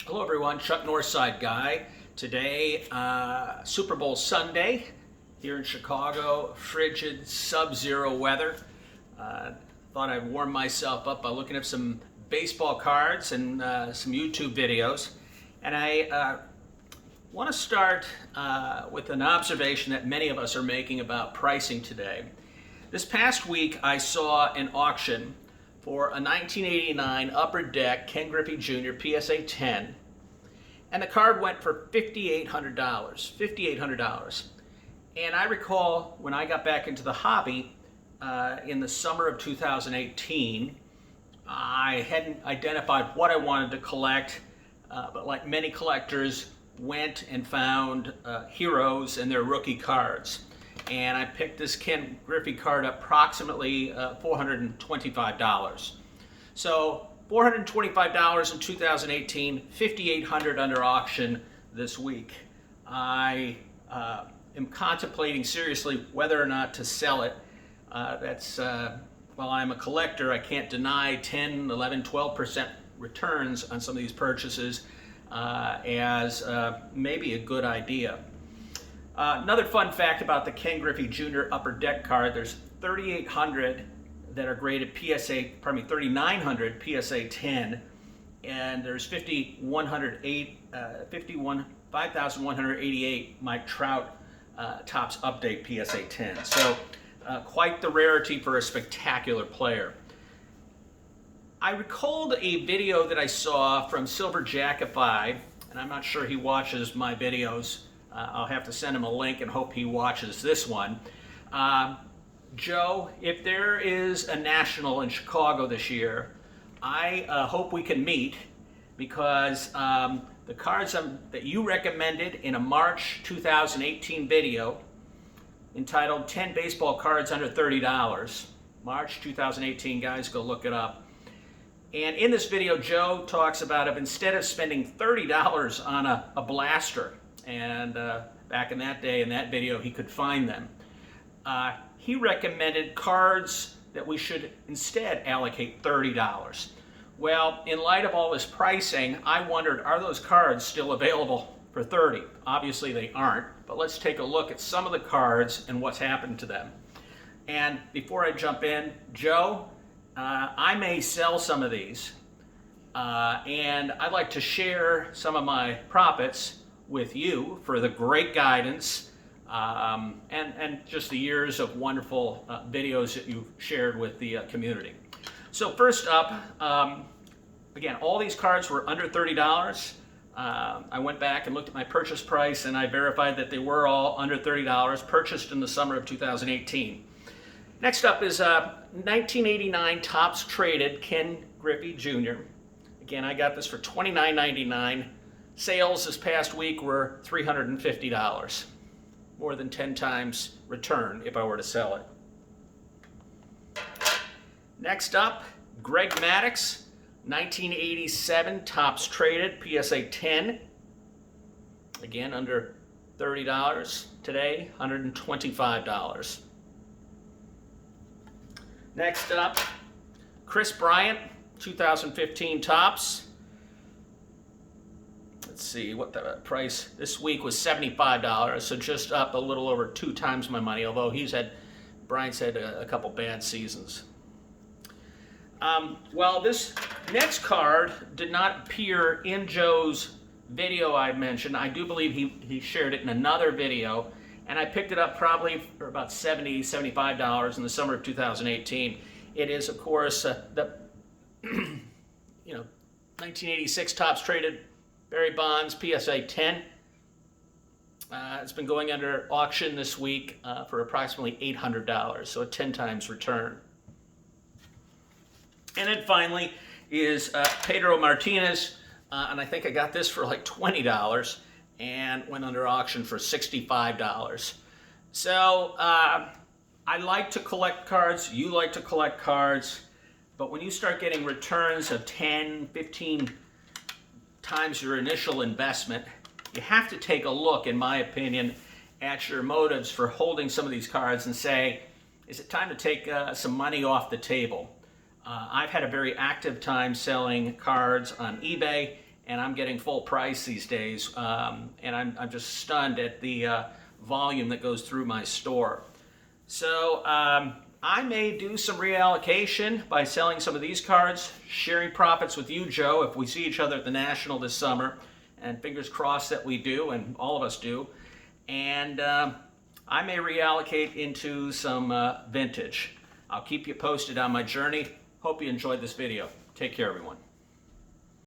Hello everyone, Chuck Northside Guy. Today, Super Bowl Sunday here in Chicago, frigid sub-zero weather. Thought I'd warm myself up by looking at some baseball cards and some YouTube videos. And I want to start with an observation that many of us are making about pricing today. This past week I saw an auction for a 1989 Upper Deck Ken Griffey Jr. PSA 10, and the card went for $5,800. And I recall when I got back into the hobby in the summer of 2018, I hadn't identified what I wanted to collect, but like many collectors, went and found heroes and their rookie cards. And I picked this Ken Griffey card up approximately $425. So $425 in 2018, $5,800 under auction this week. I am contemplating seriously whether or not to sell it. While I'm a collector, I can't deny 10, 11, 12% returns on some of these purchases as maybe a good idea. Another fun fact about the Ken Griffey Jr. Upper Deck card, there's 3,800 that are graded 3,900 PSA 10, and there's 5,188 Mike Trout Topps Update PSA 10. So quite the rarity for a spectacular player. I recalled a video that I saw from Silver Jackify, and I'm not sure he watches my videos. I'll have to send him a link and hope he watches this one. Joe, if there is a national in Chicago this year, I hope we can meet, because the cards that you recommended in a March 2018 video entitled 10 Baseball Cards Under $30, March 2018, guys, go look it up. And in this video, Joe talks about if instead of spending $30 on a blaster, and back in that day, in that video, he could find them. He recommended cards that we should instead allocate $30. Well, in light of all this pricing, I wondered, are those cards still available for $30? Obviously they aren't, but let's take a look at some of the cards and what's happened to them. And before I jump in, Joe, I may sell some of these, and I'd like to share some of my profits with you for the great guidance and just the years of wonderful videos that you've shared with the community. So first up, again, all these cards were under $30. I went back and looked at my purchase price, and I verified that they were all under $30, purchased in the summer of 2018. Next up is 1989 Topps Traded Ken Griffey Jr. Again, I got this for $29.99. Sales this past week were $350, more than 10 times return if I were to sell it. Next up, Greg Maddux, 1987 Topps Traded PSA 10. Again, under $30. Today, $125. Next up, Chris Bryant, 2015 Topps. Let's see what the price this week was, $75, so just up a little over 2 times my money, although Bryant's had a couple bad seasons. Well, this next card did not appear in Joe's video I mentioned. I do believe he shared it in another video, and I picked it up probably for about $70, $75 in the summer of 2018. It is, of course, the 1986 Topps Traded Barry Bonds PSA 10. It's been going under auction this week for approximately $800, so a 10 times return. And then finally is Pedro Martinez, and I think I got this for like $20 and went under auction for $65. So I like to collect cards, you like to collect cards, but when you start getting returns of 10, 15 times your initial investment, you have to take a look, in my opinion, at your motives for holding some of these cards and say, is it time to take some money off the table? I've had a very active time selling cards on eBay, and I'm getting full price these days, and I'm just stunned at the volume that goes through my store. So I may do some reallocation by selling some of these cards, sharing profits with you, Joe, if we see each other at the National this summer, and fingers crossed that we do, and all of us do. And I may reallocate into some vintage. I'll keep you posted on my journey. Hope you enjoyed this video. Take care, everyone.